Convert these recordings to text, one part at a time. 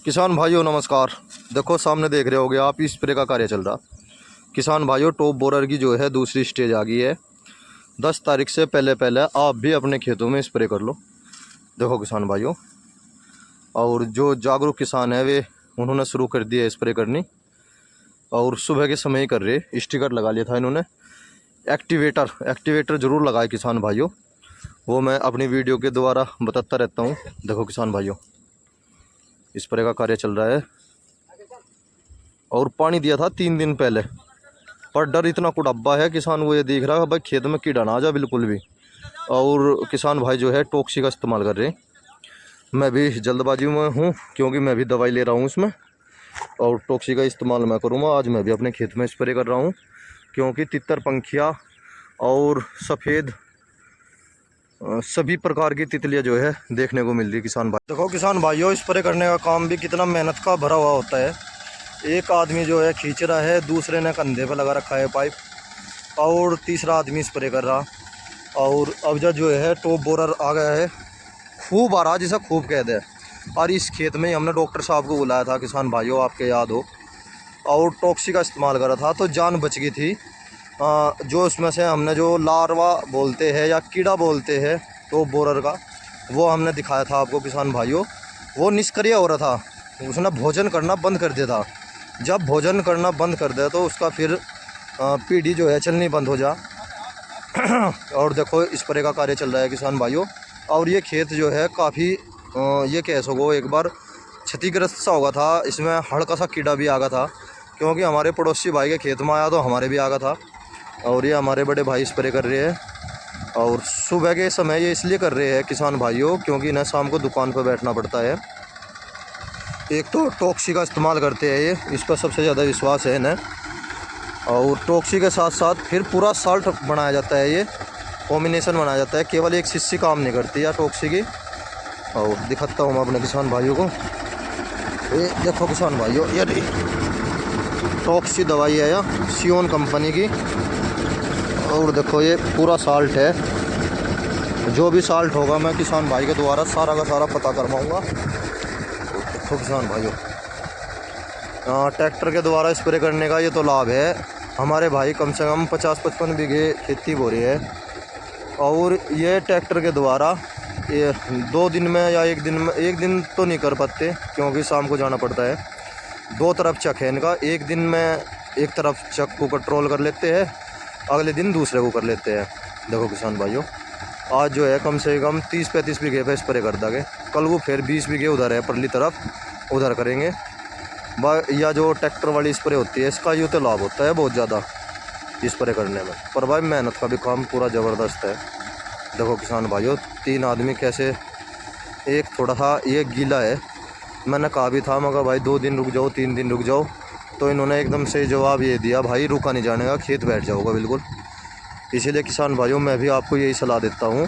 किसान भाइयों नमस्कार। देखो सामने देख रहे होगे आप, स्प्रे का कार्य चल रहा। किसान भाइयों, टॉप बोरर की जो है दूसरी स्टेज आ गई है। 10 तारीख से पहले पहले आप भी अपने खेतों में स्प्रे कर लो। देखो किसान भाइयों, और जो जागरूक किसान है वे उन्होंने शुरू कर दिया स्प्रे करनी, और सुबह के समय ही कर रहे। स्टिकर लगा लिया था इन्होंने। एक्टिवेटर ज़रूर लगाए किसान भाइयों, वो मैं अपनी वीडियो के द्वारा बताता रहता हूँ। देखो किसान भाइयों, स्प्रे का कार्य चल रहा है और पानी दिया था 3 दिन पहले, पर डर इतना कुड़ब्बा है किसान वो ये देख रहा है भाई खेत में कीड़ा ना आ जाए बिल्कुल भी। और किसान भाई जो है टॉक्सी का इस्तेमाल कर रहे हैं। मैं भी जल्दबाजी में हूँ क्योंकि मैं भी दवाई ले रहा हूँ उसमें, और टॉक्सी का इस्तेमाल मैं करूँगा। आज मैं भी अपने खेत में स्प्रे कर रहा हूँ क्योंकि तितर पंखिया और सफ़ेद सभी प्रकार की तितलियाँ जो है देखने को मिल रही किसान भाई। देखो किसान भाइयों, स्प्रे करने का काम भी कितना मेहनत का भरा हुआ होता है। एक आदमी जो है खींच रहा है, दूसरे ने कंधे पर लगा रखा है पाइप, और तीसरा आदमी स्प्रे कर रहा। और अब जो है टॉप बोरर आ गया है, खूब आ रहा जिसे खूब कह दे। और इस खेत में हमने डॉक्टर साहब को बुलाया था किसान भाइयों, आपके याद हो, और टॉक्सी का इस्तेमाल करा था तो जान बच गई थी। जो उसमें से हमने जो लार्वा बोलते हैं या कीड़ा बोलते हैं टॉप बोरर का, वो हमने दिखाया था आपको किसान भाइयों। वो निष्क्रिय हो रहा था, उसने भोजन करना बंद कर दिया था। जब भोजन करना बंद कर दे तो उसका फिर पीढ़ी जो है चलनी बंद हो जा। और देखो स्प्रे का कार्य चल रहा है किसान भाइयों। और ये खेत जो है काफ़ी ये कह सको एक बार क्षतिग्रस्त सा होगा था। इसमें हल्का सा कीड़ा भी आ गया था क्योंकि हमारे पड़ोसी भाई के खेत में आया तो हमारे भी आ गया था। और ये हमारे बड़े भाई स्प्रे कर रहे हैं, और सुबह के समय ये इसलिए कर रहे हैं किसान भाइयों क्योंकि इन्हें शाम को दुकान पर बैठना पड़ता है। एक तो टॉक्सी का इस्तेमाल करते हैं ये, इस पर सबसे ज़्यादा विश्वास है इन्हें। और टॉक्सी के साथ साथ फिर पूरा साल्ट बनाया जाता है, ये कॉम्बिनेशन बनाया जाता है, केवल एक शीशी काम नहीं करती है टॉक्सी की। और दिखाता हूँ मैं अपने किसान भाइयों को। ये देखो किसान भाइयों, ये टॉक्सी दवाई है या सियोन कंपनी की। और देखो ये पूरा साल्ट है, जो भी साल्ट होगा मैं किसान भाई के द्वारा सारा का सारा पता करवाऊँगा। देखो किसान भाइयों, ट्रैक्टर के द्वारा स्प्रे करने का ये तो लाभ है। हमारे भाई कम से कम 50-55 बीघे खेती बो रही है, और ये ट्रैक्टर के द्वारा ये 2 दिन में या 1 दिन में, 1 दिन तो नहीं कर पाते क्योंकि शाम को जाना पड़ता है। 2 तरफ चक है इनका, एक दिन में एक तरफ चक को कंट्रोल कर लेते हैं, अगले दिन दूसरे को कर लेते हैं। देखो किसान भाइयों, आज जो है कम से कम 30-35 बीघे पे स्प्रे कर देंगे, कल वो फिर 20 बीघे उधर है परली तरफ, उधर करेंगे। या जो ट्रैक्टर वाली स्प्रे होती है इसका ये तो लाभ होता है बहुत ज़्यादा स्प्रे करने में, पर भाई मेहनत का भी काम पूरा ज़बरदस्त है। देखो किसान भाइयों, 3 आदमी कैसे, एक थोड़ा सा ये गीला है, मैंने कहा भी था मगर भाई 2 दिन रुक जाओ 3 दिन रुक जाओ, तो इन्होंने एकदम से जवाब ये दिया भाई रुका नहीं जाने का, खेत बैठ जाओगा बिल्कुल। इसीलिए किसान भाइयों मैं भी आपको यही सलाह देता हूँ,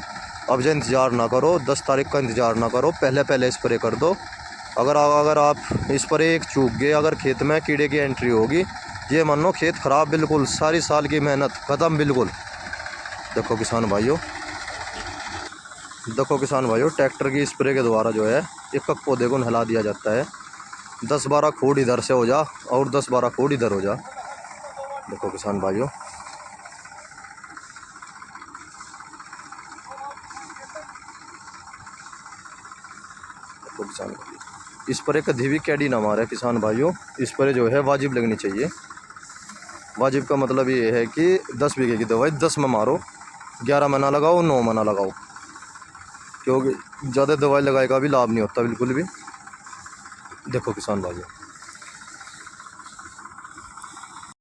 अब जो इंतज़ार ना करो, 10 तारीख का इंतज़ार ना करो, पहले पहले स्प्रे कर दो। अगर आप स्प्रे एक चूक गए, अगर खेत में कीड़े की एंट्री होगी, ये मानो खेत ख़राब बिल्कुल, सारी साल की मेहनत ख़त्म बिल्कुल। देखो किसान भाइयों, ट्रैक्टर की स्प्रे के द्वारा जो है एक पौधे को नहला दिया जाता है। 10-12 खूड इधर से हो जा और 10-12 खूड इधर हो जा। देखो किसान भाइयों, स्प्रे कभी भी कैडी ना मारे किसान भाइयों। स्प्रे जो है वाजिब लगनी चाहिए। वाजिब का मतलब ये है कि 10 बीघे की दवाई 10 में मारो, 11 में ना लगाओ, 9 में ना लगाओ, क्योंकि ज़्यादा दवाई लगाए का भी लाभ नहीं होता बिल्कुल भी। देखो किसान भाइयों।